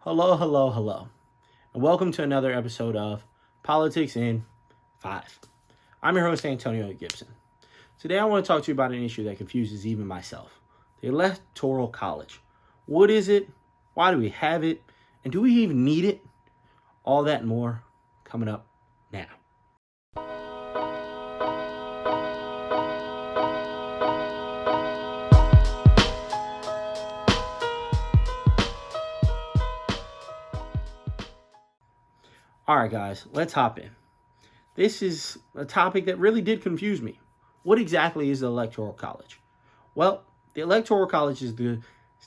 Hello, hello, hello, and welcome to another episode of Politics in 5. I'm your host, Antonio Gibson. Today I want to talk to you about an issue that confuses even myself, the Electoral College. What is it? Why do we have it? And do we even need it? All that and more coming up now. All right, guys, let's hop in. This is a topic that really did confuse me. What exactly is the Electoral College? Well, the Electoral College is the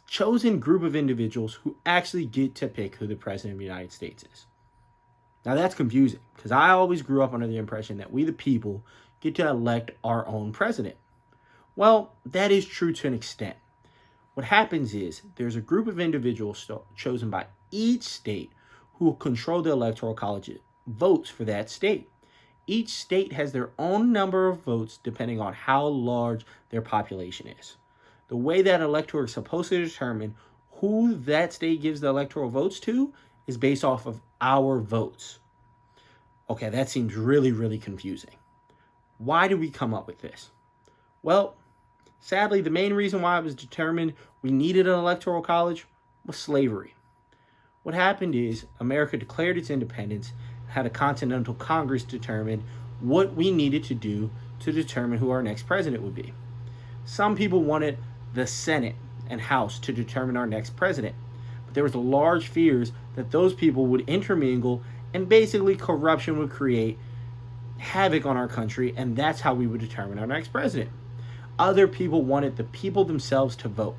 chosen group of individuals who actually get to pick who the President of the United States is. Now, that's confusing because I always grew up under the impression that we, the people, get to elect our own president. Well, that is true to an extent. What happens is there's a group of individuals chosen by each state who control the Electoral College votes for that state. Each state has their own number of votes depending on how large their population is. The way that elector is supposed to determine who that state gives the electoral votes to is based off of our votes. Okay, that seems really, really confusing. Why did we come up with this? Well, sadly, the main reason why it was determined we needed an electoral college was slavery. What happened is America declared its independence, had a Continental Congress determine what we needed to do to determine who our next president would be. Some people wanted the Senate and House to determine our next president, but there was large fears that those people would intermingle and basically corruption would create havoc on our country, and that's how we would determine our next president. Other people wanted the people themselves to vote.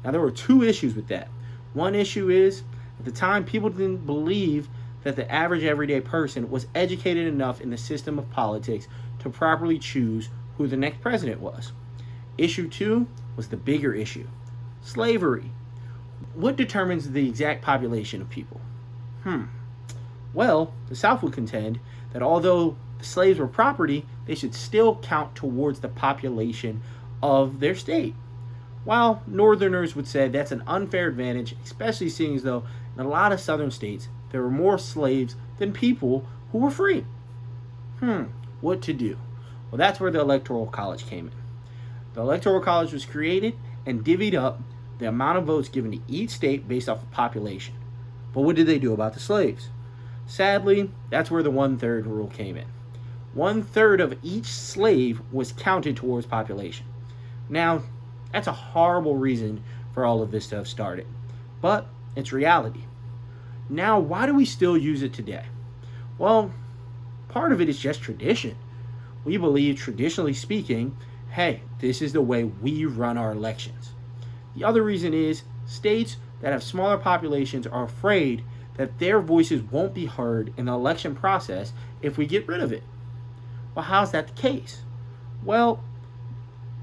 Now, there were two issues with that. One issue is, at the time, people didn't believe that the average everyday person was educated enough in the system of politics to properly choose who the next president was. Issue two was the bigger issue, slavery. What determines the exact population of people? Well, the South would contend that although the slaves were property, they should still count towards the population of their state. While Northerners would say that's an unfair advantage, especially seeing as though in a lot of Southern states, there were more slaves than people who were free. What to do? Well, that's where the Electoral College came in. The Electoral College was created and divvied up the amount of votes given to each state based off of population. But what did they do about the slaves? Sadly, that's where the 1/3 rule came in. 1/3 of each slave was counted towards population. Now, that's a horrible reason for all of this to have started, but it's reality. Now, why do we still use it today? Well, part of it is just tradition. We believe, traditionally speaking, hey, this is the way we run our elections. The other reason is states that have smaller populations are afraid that their voices won't be heard in the election process if we get rid of it. Well, how's that the case? Well,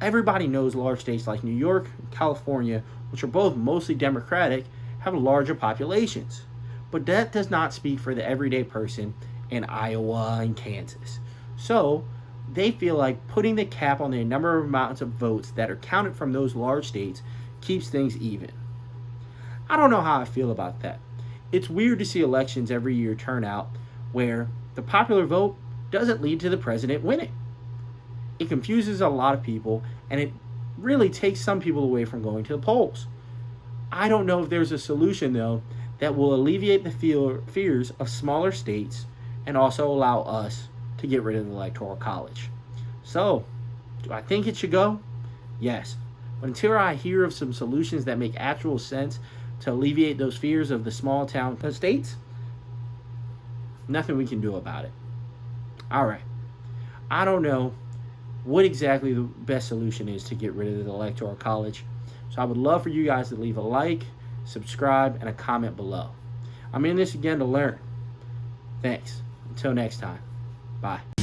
everybody knows large states like New York and California, which are both mostly Democratic, have larger populations. But that does not speak for the everyday person in Iowa and Kansas. So they feel like putting the cap on the number of amounts of votes that are counted from those large states keeps things even. I don't know how I feel about that. It's weird to see elections every year turn out where the popular vote doesn't lead to the president winning. It confuses a lot of people, and it really takes some people away from going to the polls. I don't know if there's a solution, though, that will alleviate the fears of smaller states and also allow us to get rid of the Electoral College. So, do I think it should go? Yes. But until I hear of some solutions that make actual sense to alleviate those fears of the small town states, nothing we can do about it. All right. I don't know what exactly the best solution is to get rid of the Electoral College. So I would love for you guys to leave a like, subscribe, and a comment below. I'm in this again to learn. Thanks. Until next time. Bye.